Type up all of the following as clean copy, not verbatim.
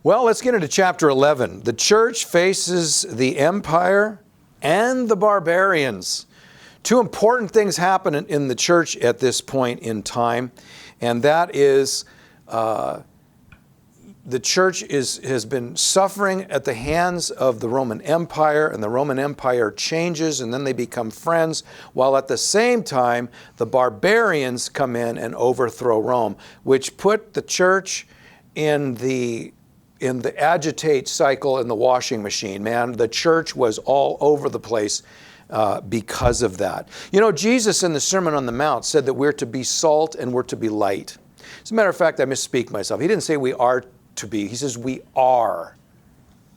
Well, let's get into chapter 11. The church faces the empire and the barbarians. Two important things happen in the church at this point in time, and that is the church has been suffering at the hands of the Roman Empire, and the Roman Empire changes, and then they become friends, while at the same time, the barbarians come in and overthrow Rome, which put the church in the agitate cycle in the washing machine. Man, the church was all over the place because of that. You know, Jesus in the Sermon on the Mount said that we're to be salt and we're to be light. As a matter of fact, I misspeak myself. He didn't say we are to be. He says we are.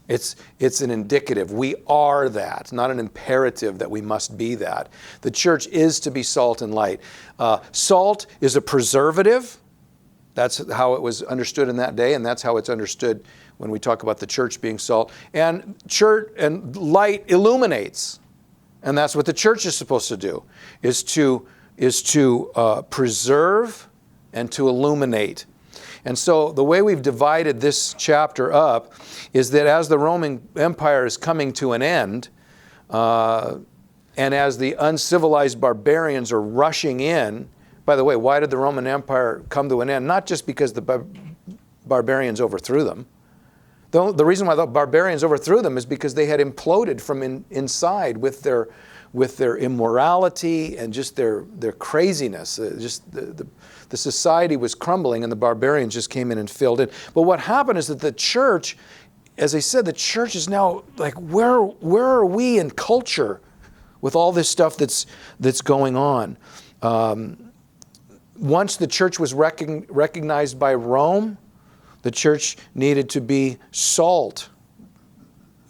It's an indicative. We are that, not an imperative that we must be that. The church is to be salt and light. Salt is a preservative. That's how it was understood in that day, and that's how it's understood when we talk about the church being salt. And light illuminates, and that's what the church is supposed to do: is to preserve and to illuminate. And so the way we've divided this chapter up is that as the Roman Empire is coming to an end, and as the uncivilized barbarians are rushing in. By the way, why did the Roman Empire come to an end? Not just because the barbarians overthrew them. The reason why the barbarians overthrew them is because they had imploded from inside with their immorality and just their craziness. The society was crumbling, and the barbarians just came in and filled in. But what happened is that the church, as I said, the church is now like, where are we in culture with all this stuff that's going on? Once the church was recognized by Rome, the church needed to be salt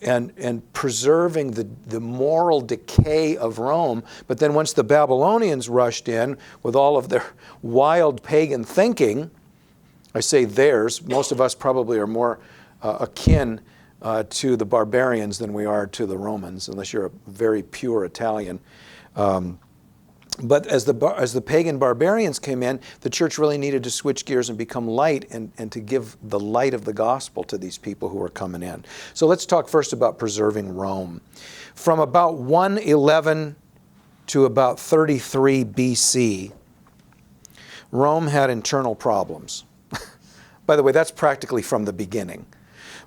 and preserving the moral decay of Rome. But then once the Babylonians rushed in with all of their wild pagan thinking, I say theirs, most of us probably are more akin to the barbarians than we are to the Romans, unless you're a very pure Italian. But as the pagan barbarians came in, the church really needed to switch gears and become light and to give the light of the gospel to these people who were coming in. So let's talk first about preserving Rome. From about 111 to about 33 BC, Rome had internal problems. By the way, that's practically from the beginning.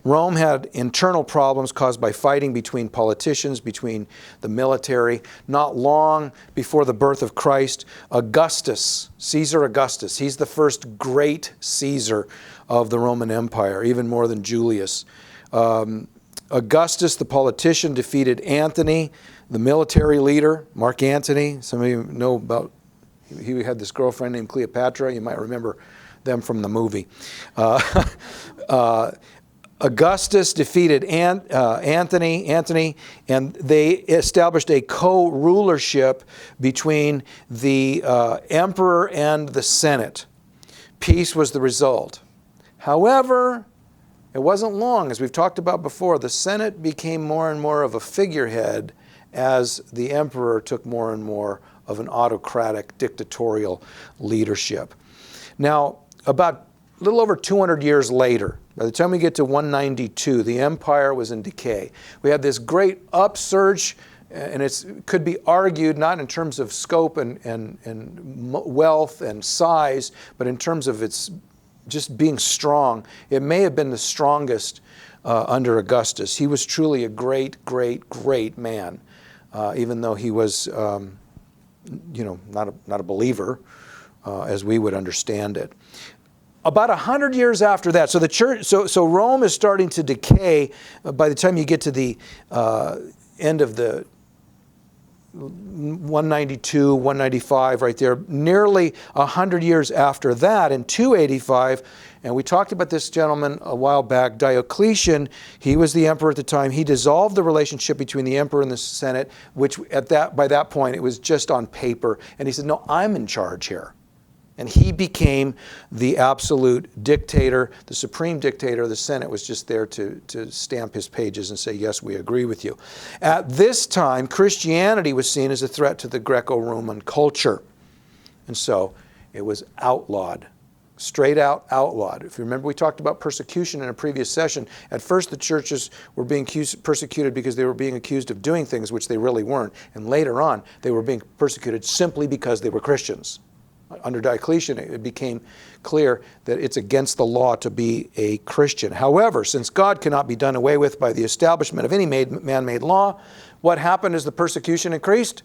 Rome had internal problems caused by fighting between politicians, between the military. Not long before the birth of Christ, Caesar Augustus, he's the first great Caesar of the Roman Empire, even more than Julius. Augustus, the politician, defeated Antony, the military leader, Mark Antony. Some of you know about, he had this girlfriend named Cleopatra. You might remember them from the movie. Augustus defeated Antony, and they established a co-rulership between the emperor and the Senate. Peace was the result. However, it wasn't long. As we've talked about before, the Senate became more and more of a figurehead as the emperor took more and more of an autocratic, dictatorial leadership. Now, about a little over 200 years later, by the time we get to 192, the empire was in decay. We had this great upsurge, and it could be argued not in terms of scope and wealth and size, but in terms of its just being strong. It may have been the strongest under Augustus. He was truly a great, great, great man, even though he was, not a believer as we would understand it. About 100 years after that, so the church, so Rome is starting to decay. By the time you get to the end of the 192, 195, right there, nearly 100 years after that, in 285, and we talked about this gentleman a while back, Diocletian. He was the emperor at the time. He dissolved the relationship between the emperor and the Senate, which by that point it was just on paper. And he said, "No, I'm in charge here." And he became the absolute dictator, the supreme dictator. The Senate was just there to stamp his pages and say, yes, we agree with you. At this time, Christianity was seen as a threat to the Greco-Roman culture. And so it was outlawed. straight out outlawed. If you remember, we talked about persecution in a previous session. At first, the churches were being persecuted because they were being accused of doing things which they really weren't. And later on, they were being persecuted simply because they were Christians. Under Diocletian, it became clear that it's against the law to be a Christian. However, since God cannot be done away with by the establishment of any man-made law, what happened as the persecution increased?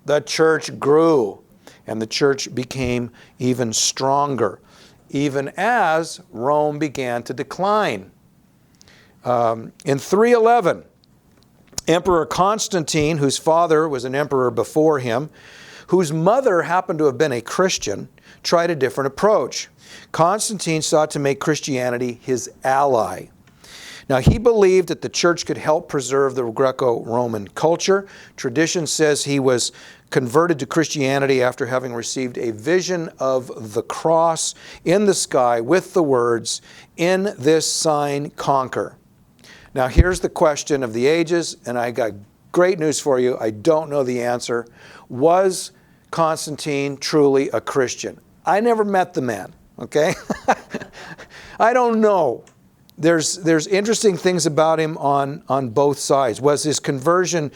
The church grew, and the church became even stronger, even as Rome began to decline. In 311, Emperor Constantine, whose father was an emperor before him, whose mother happened to have been a Christian, tried a different approach. Constantine sought to make Christianity his ally. Now, he believed that the church could help preserve the Greco-Roman culture. Tradition says he was converted to Christianity after having received a vision of the cross in the sky with the words, "In this sign conquer." Now, here's the question of the ages, and I got great news for you. I don't know the answer. Was Constantine truly a Christian? I never met the man, okay? I don't know. There's interesting things about him on both sides. Was his conversion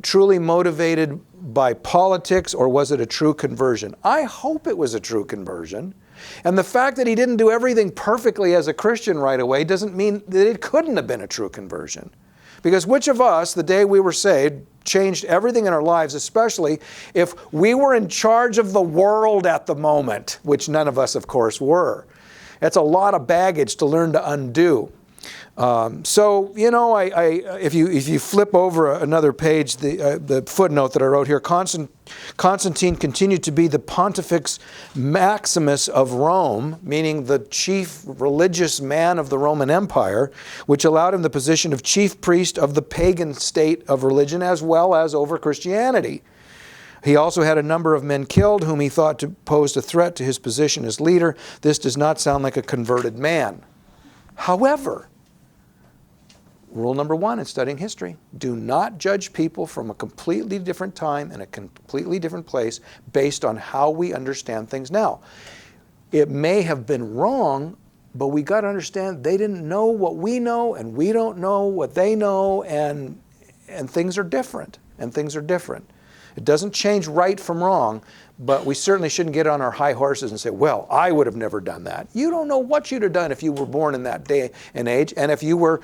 truly motivated by politics, or was it a true conversion? I hope it was a true conversion. And the fact that he didn't do everything perfectly as a Christian right away doesn't mean that it couldn't have been a true conversion. Because which of us, the day we were saved, changed everything in our lives, especially if we were in charge of the world at the moment, which none of us, of course, were. That's a lot of baggage to learn to undo. So, you know, if you flip over another page, the footnote that I wrote here, Constantine continued to be the Pontifex Maximus of Rome, meaning the chief religious man of the Roman Empire, which allowed him the position of chief priest of the pagan state of religion as well as over Christianity. He also had a number of men killed whom he thought posed a threat to his position as leader. This does not sound like a converted man. However, rule number one in studying history, do not judge people from a completely different time and a completely different place based on how we understand things now. It may have been wrong, but we got to understand they didn't know what we know, and we don't know what they know, and things are different, It doesn't change right from wrong, but we certainly shouldn't get on our high horses and say, well, I would have never done that. You don't know what you'd have done if you were born in that day and age, and if you were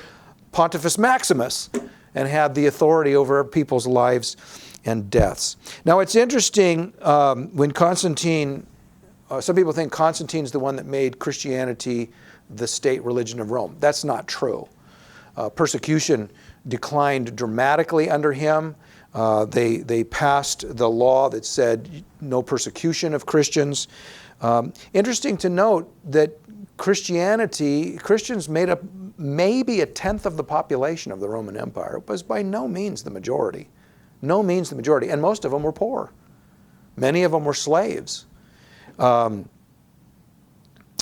Pontifex Maximus and had the authority over people's lives and deaths. Now, it's interesting when Constantine, some people think Constantine's the one that made Christianity the state religion of Rome. That's not true. Persecution declined dramatically under him. They passed the law that said no persecution of Christians. Interesting to note that Christians made up maybe a tenth of the population of the Roman Empire. It was by no means the majority. No means the majority. And most of them were poor. Many of them were slaves. But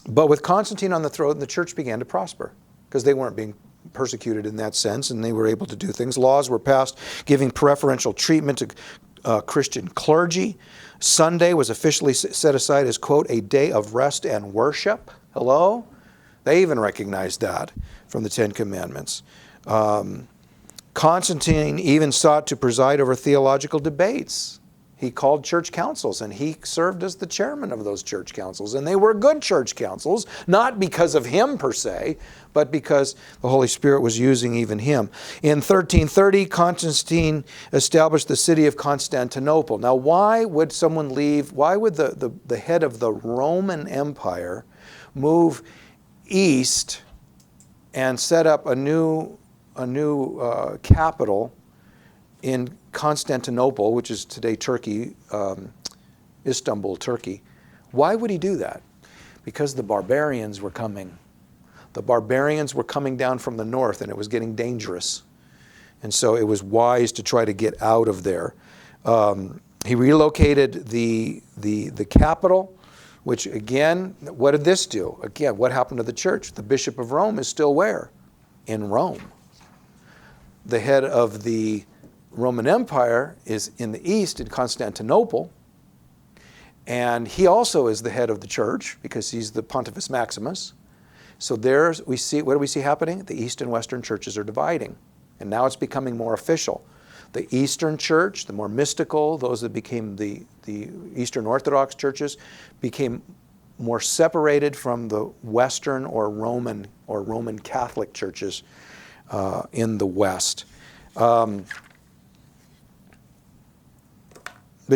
with Constantine on the throne, the church began to prosper because they weren't being persecuted in that sense, and they were able to do things. Laws were passed giving preferential treatment to Christian clergy. Sunday was officially set aside as, quote, a day of rest and worship. Hello? They even recognized that from the Ten Commandments. Constantine even sought to preside over theological debates. He called church councils, and he served as the chairman of those church councils. And they were good church councils, not because of him per se, but because the Holy Spirit was using even him. In 1330, Constantine established the city of Constantinople. Now, why would someone leave? Why would the head of the Roman Empire move east and set up a new capital in Constantinople, which is today Turkey, Istanbul, Turkey? Why would he do that? Because the barbarians were coming. The barbarians were coming down from the north, and it was getting dangerous. And so it was wise to try to get out of there. He relocated the capital, which again, what did this do? Again, what happened to the church? The Bishop of Rome is still where? In Rome. The head of the Roman Empire is in the east in Constantinople, And he also is the head of the church because he's the Pontifex Maximus. So what do we see happening? The East and Western churches are dividing. And now it's becoming more official. The Eastern church, the more mystical, those that became the Eastern Orthodox churches, became more separated from the Western or Roman Catholic churches in the West. The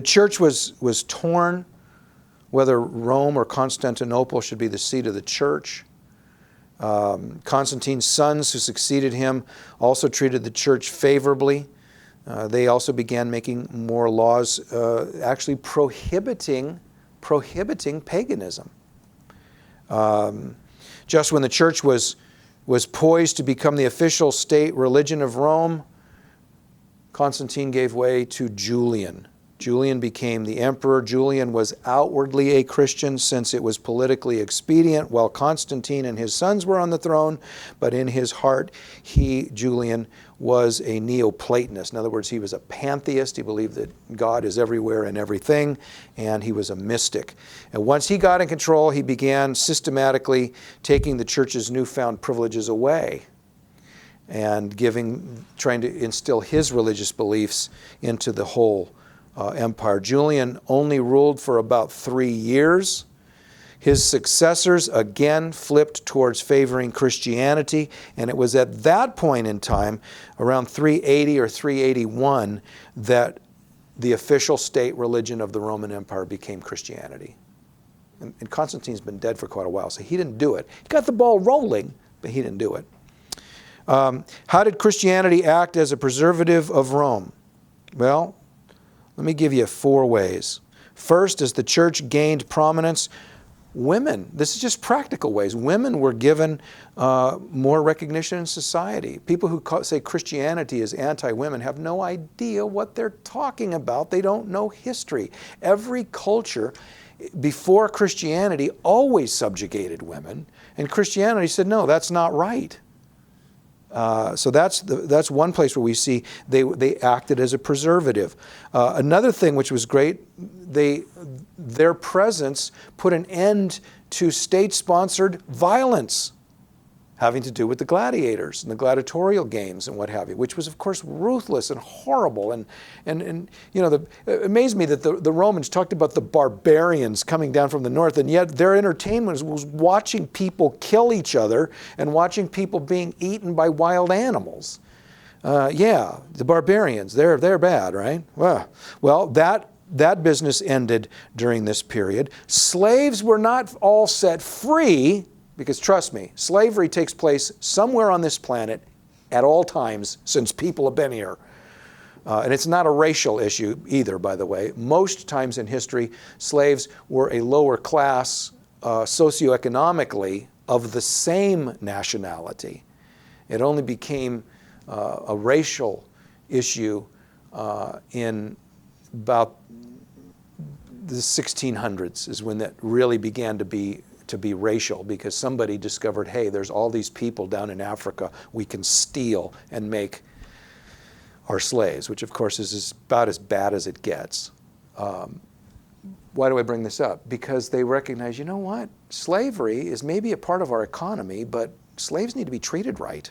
church was torn, whether Rome or Constantinople should be the seat of the church. Constantine's sons who succeeded him also treated the church favorably. They also began making more laws actually prohibiting paganism. Just when the church was poised to become the official state religion of Rome, Constantine gave way to Julian. Julian became the emperor. Julian was outwardly a Christian since it was politically expedient while Constantine and his sons were on the throne, but in his heart, Julian, was a Neoplatonist. In other words, he was a pantheist. He believed that God is everywhere and everything, and he was a mystic. And once he got in control, he began systematically taking the church's newfound privileges away and trying to instill his religious beliefs into the whole empire. Julian only ruled for about 3 years. His successors again flipped towards favoring Christianity, and it was at that point in time, around 380 or 381, that the official state religion of the Roman Empire became Christianity. And Constantine's been dead for quite a while, so he didn't do it. He got the ball rolling, but he didn't do it. How did Christianity act as a preservative of Rome? Well, let me give you 4 ways. First, as the church gained prominence, women, this is just practical ways, women were given more recognition in society. People who say Christianity is anti-women have no idea what they're talking about. They don't know history. Every culture before Christianity always subjugated women, and Christianity said, no, that's not right. So that's one place where we see they acted as a preservative. Another thing which was great, their presence put an end to state-sponsored violence having to do with the gladiators and the gladiatorial games and what have you, which was of course ruthless and horrible. And you know, it amazed me that the Romans talked about the barbarians coming down from the north, and yet their entertainment was watching people kill each other and watching people being eaten by wild animals. Yeah, the barbarians, they're bad, right? Well, that business ended during this period. Slaves were not all set free, because trust me, slavery takes place somewhere on this planet at all times since people have been here. And it's not a racial issue either, by the way. Most times in history, slaves were a lower class socioeconomically of the same nationality. It only became a racial issue in about the 1600s is when that really began to be racial, because somebody discovered, hey, there's all these people down in Africa we can steal and make our slaves, which of course is about as bad as it gets. Why do I bring this up? Because they recognize, you know what? Slavery is maybe a part of our economy, but slaves need to be treated right.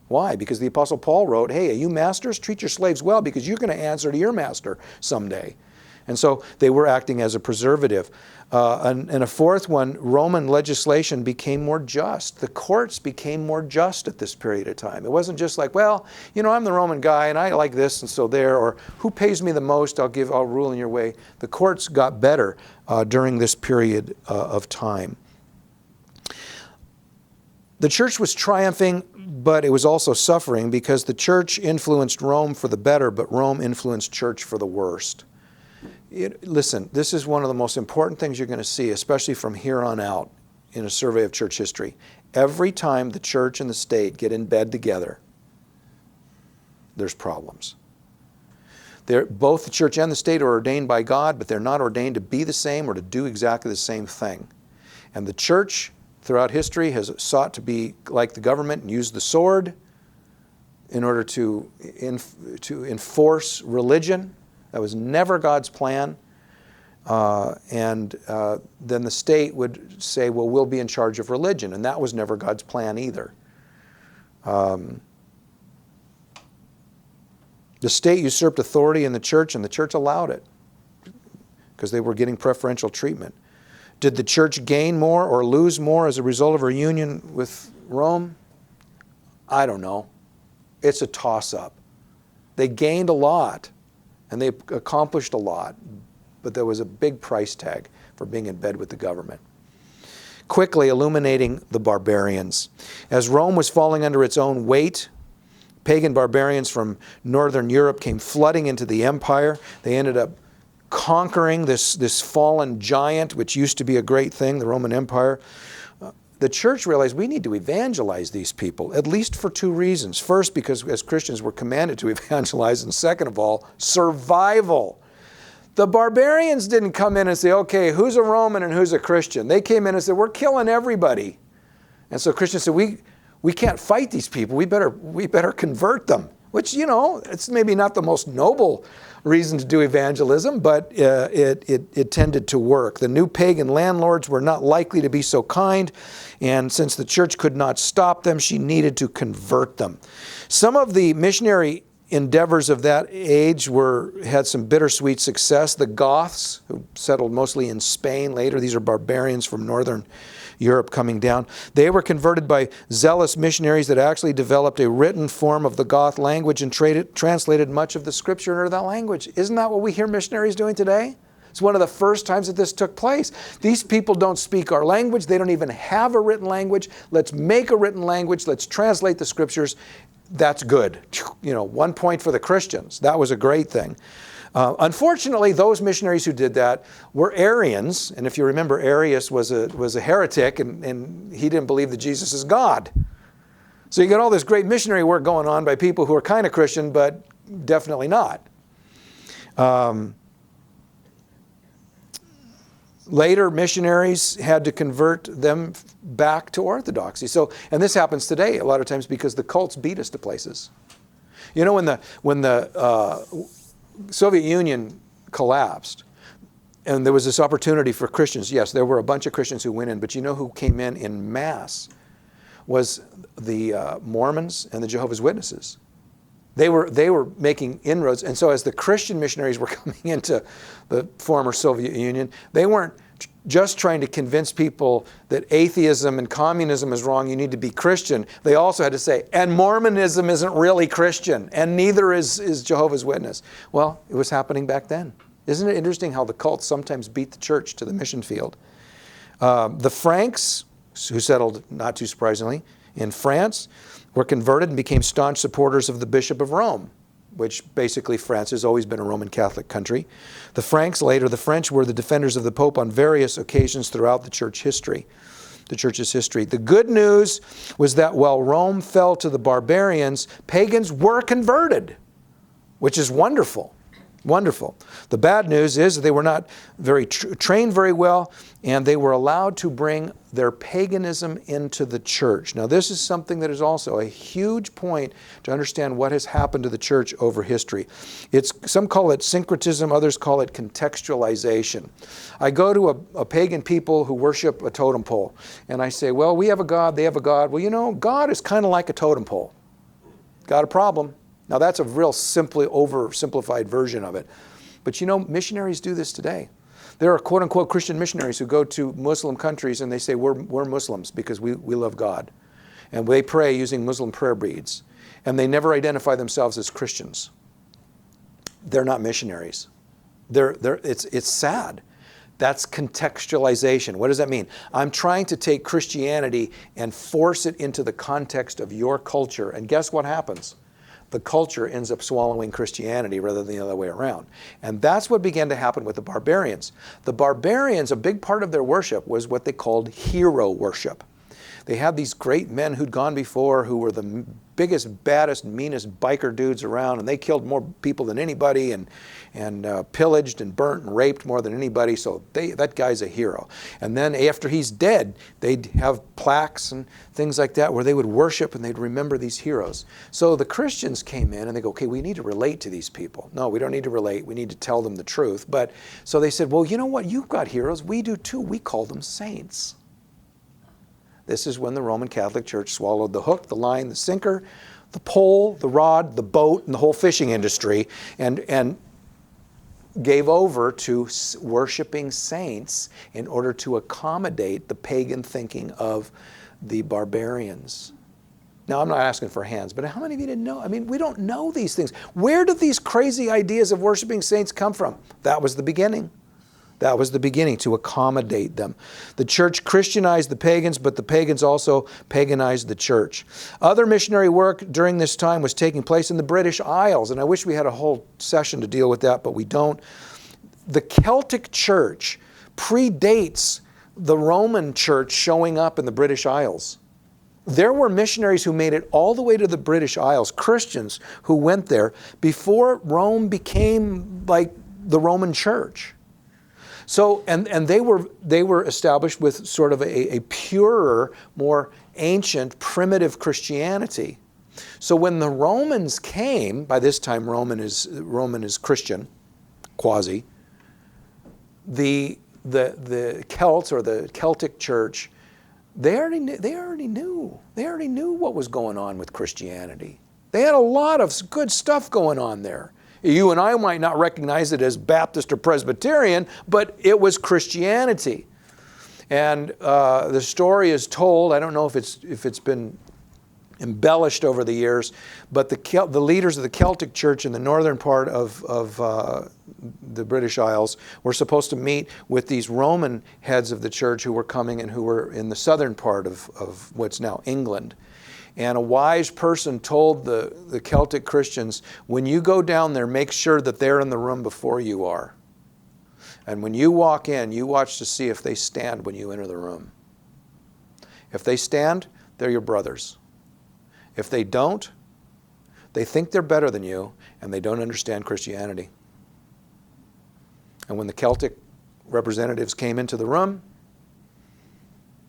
Why? Because the Apostle Paul wrote, hey, you masters, treat your slaves well because you're going to answer to your master someday. And so they were acting as a preservative. And a fourth one, Roman legislation became more just. The courts became more just at this period of time. It wasn't just like, well, you know, I'm the Roman guy and I like this and so there, or who pays me the most, I'll rule in your way. The courts got better during this period of time. The church was triumphing, but it was also suffering because the church influenced Rome for the better, but Rome influenced church for the worst. Listen, this is one of the most important things you're going to see, especially from here on out in a survey of church history. Every time the church and the state get in bed together, there's problems. Both the church and the state are ordained by God, but they're not ordained to be the same or to do exactly the same thing. And the church throughout history has sought to be like the government and use the sword in order to enforce religion. That was never God's plan. and then the state would say, well, we'll be in charge of religion. And that was never God's plan either. The state usurped authority in the church, and the church allowed it because they were getting preferential treatment. Did the church gain more or lose more as a result of her union with Rome? I don't know. It's a toss-up. They gained a lot, and they accomplished a lot, but there was a big price tag for being in bed with the government. Quickly illuminating the barbarians. As Rome was falling under its own weight, pagan barbarians from northern Europe came flooding into the empire. They ended up conquering this fallen giant, which used to be a great thing, the Roman Empire. The church realized we need to evangelize these people, at least for two reasons. First, because as Christians we're commanded to evangelize, and second of all, survival. The barbarians didn't come in and say, okay, who's a Roman and who's a Christian? They came in and said, we're killing everybody. And so Christians said, we can't fight these people. We better convert them. Which, it's maybe not the most noble reason to do evangelism, but it tended to work. The new pagan landlords were not likely to be so kind, and since the church could not stop them, she needed to convert them. Some of the missionary endeavors of that age had some bittersweet success. The Goths, who settled mostly in Spain later, these are barbarians from northern Europe coming down. They were converted by zealous missionaries that actually developed a written form of the Goth language and translated much of the scripture into that language. Isn't that what we hear missionaries doing today? It's one of the first times that this took place. These people don't speak our language. They don't even have a written language. Let's make a written language. Let's translate the scriptures. That's good. 1 point for the Christians. That was a great thing. Unfortunately, those missionaries who did that were Arians, and if you remember, Arius was a heretic, and he didn't believe that Jesus is God. So you got all this great missionary work going on by people who are kind of Christian, but definitely not. Later, missionaries had to convert them back to orthodoxy. And this happens today a lot of times because the cults beat us to places. When the Soviet Union collapsed, and there was this opportunity for Christians. Yes, there were a bunch of Christians who went in, but you know who came in mass? Was the Mormons and the Jehovah's Witnesses. They were making inroads, and so as the Christian missionaries were coming into the former Soviet Union, they weren't just trying to convince people that atheism and communism is wrong, you need to be Christian. They also had to say, and Mormonism isn't really Christian, and neither is Jehovah's Witness. Well, it was happening back then. Isn't it interesting how the cults sometimes beat the church to the mission field? The Franks, who settled, not too surprisingly, in France, were converted and became staunch supporters of the Bishop of Rome, which basically France has always been a Roman Catholic country. The Franks, later the French, were the defenders of the Pope on various occasions throughout the church's history. The good news was that while Rome fell to the barbarians, pagans were converted, which is wonderful. Wonderful. The bad news is they were not trained very well, and they were allowed to bring their paganism into the church. Now, this is something that is also a huge point to understand what has happened to the church over history. Some call it syncretism, others call it contextualization. I go to a pagan people who worship a totem pole, and I say, well, we have a God, they have a God. Well, God is kind of like a totem pole. Got a problem. Now, that's a real simply oversimplified version of it. But missionaries do this today. There are quote-unquote Christian missionaries who go to Muslim countries and they say, we're Muslims because we love God. And they pray using Muslim prayer beads. And they never identify themselves as Christians. They're not missionaries. It's sad. That's contextualization. What does that mean? I'm trying to take Christianity and force it into the context of your culture. And guess what happens? The culture ends up swallowing Christianity rather than the other way around. And that's what began to happen with the barbarians. The barbarians, a big part of their worship was what they called hero worship. they had these great men who'd gone before who were the biggest, baddest, meanest biker dudes around, and they killed more people than anybody and pillaged and burnt and raped more than anybody, so that guy's a hero. And then after he's dead, they'd have plaques and things like that where they would worship and they'd remember these heroes. So the Christians came in and they go, okay, we need to relate to these people. No, we don't need to relate. We need to tell them the truth. But so they said, well, you know what? You've got heroes. We do too. We call them saints. This is when the Roman Catholic Church swallowed the hook, the line, the sinker, the pole, the rod, the boat, and the whole fishing industry, and gave over to worshiping saints in order to accommodate the pagan thinking of the barbarians. Now, I'm not asking for hands, but how many of you didn't know? I mean, we don't know these things. Where did these crazy ideas of worshiping saints come from? That was the beginning. That was the beginning, to accommodate them. The church Christianized the pagans, but the pagans also paganized the church. Other missionary work during this time was taking place in the British Isles, and I wish we had a whole session to deal with that, but we don't. The Celtic church predates the Roman church showing up in the British Isles. There were missionaries who made it all the way to the British Isles, Christians who went there before Rome became like the Roman church. So, and they were established with sort of a purer, more ancient, primitive Christianity. So when the Romans came, by this time Roman is Christian, quasi. The Celts or the Celtic church, they already knew what was going on with Christianity. They had a lot of good stuff going on there. You and I might not recognize it as Baptist or Presbyterian, but it was Christianity. And the story is told, I don't know if it's been embellished over the years, but the leaders of the Celtic church in the northern part of the British Isles were supposed to meet with these Roman heads of the church who were coming and who were in the southern part of what's now England. And a wise person told the Celtic Christians, when you go down there, make sure that they're in the room before you are. And when you walk in, you watch to see if they stand when you enter the room. If they stand, they're your brothers. If they don't, they think they're better than you, and they don't understand Christianity. And when the Celtic representatives came into the room,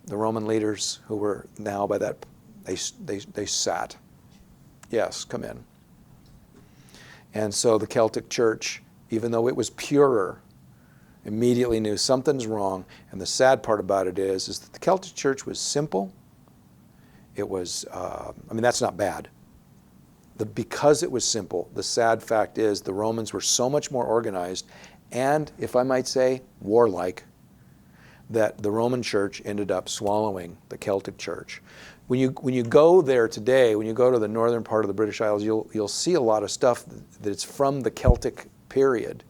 the Roman leaders who were now by that They sat. Yes, come in. And so the Celtic church, even though it was purer, immediately knew something's wrong. And the sad part about it is that the Celtic church was simple. It was, that's not bad. Because it was simple, the sad fact is the Romans were so much more organized and, if I might say, warlike, that the Roman church ended up swallowing the Celtic church. When you go there today, when you go to the northern part of the British Isles, you'll see a lot of stuff that's from the Celtic period.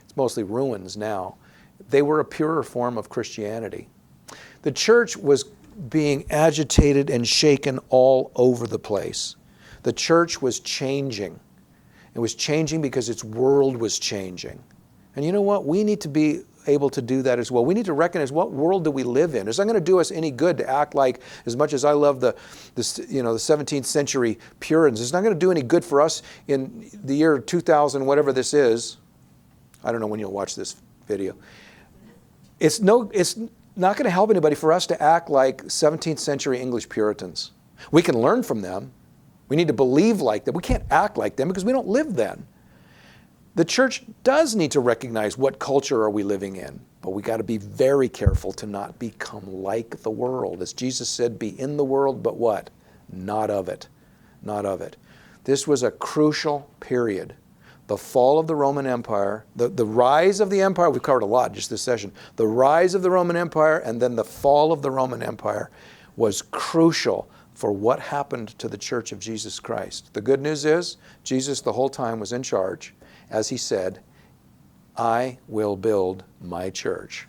It's mostly ruins now. They were a purer form of Christianity. The church was being agitated and shaken all over the place. The church was changing. It was changing because its world was changing. And you know what? We need to be able to do that as well. We need to recognize, what world do we live in? It's not going to do us any good to act like, as much as I love the 17th century Puritans, it's not going to do any good for us in the year 2000, whatever this is. I don't know when you'll watch this video. It's not going to help anybody for us to act like 17th century English Puritans. We can learn from them. We need to believe like them. We can't act like them because we don't live then. The church does need to recognize what culture are we living in, but we got to be very careful to not become like the world. As Jesus said, be in the world, but what? Not of it. Not of it. This was a crucial period. The fall of the Roman Empire, the rise of the empire, we've covered a lot just this session. The rise of the Roman Empire and then the fall of the Roman Empire was crucial for what happened to the Church of Jesus Christ. The good news is, Jesus the whole time was in charge. As he said, I will build my church.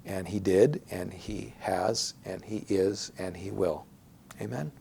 And he did, and he has, and he is, and he will. Amen.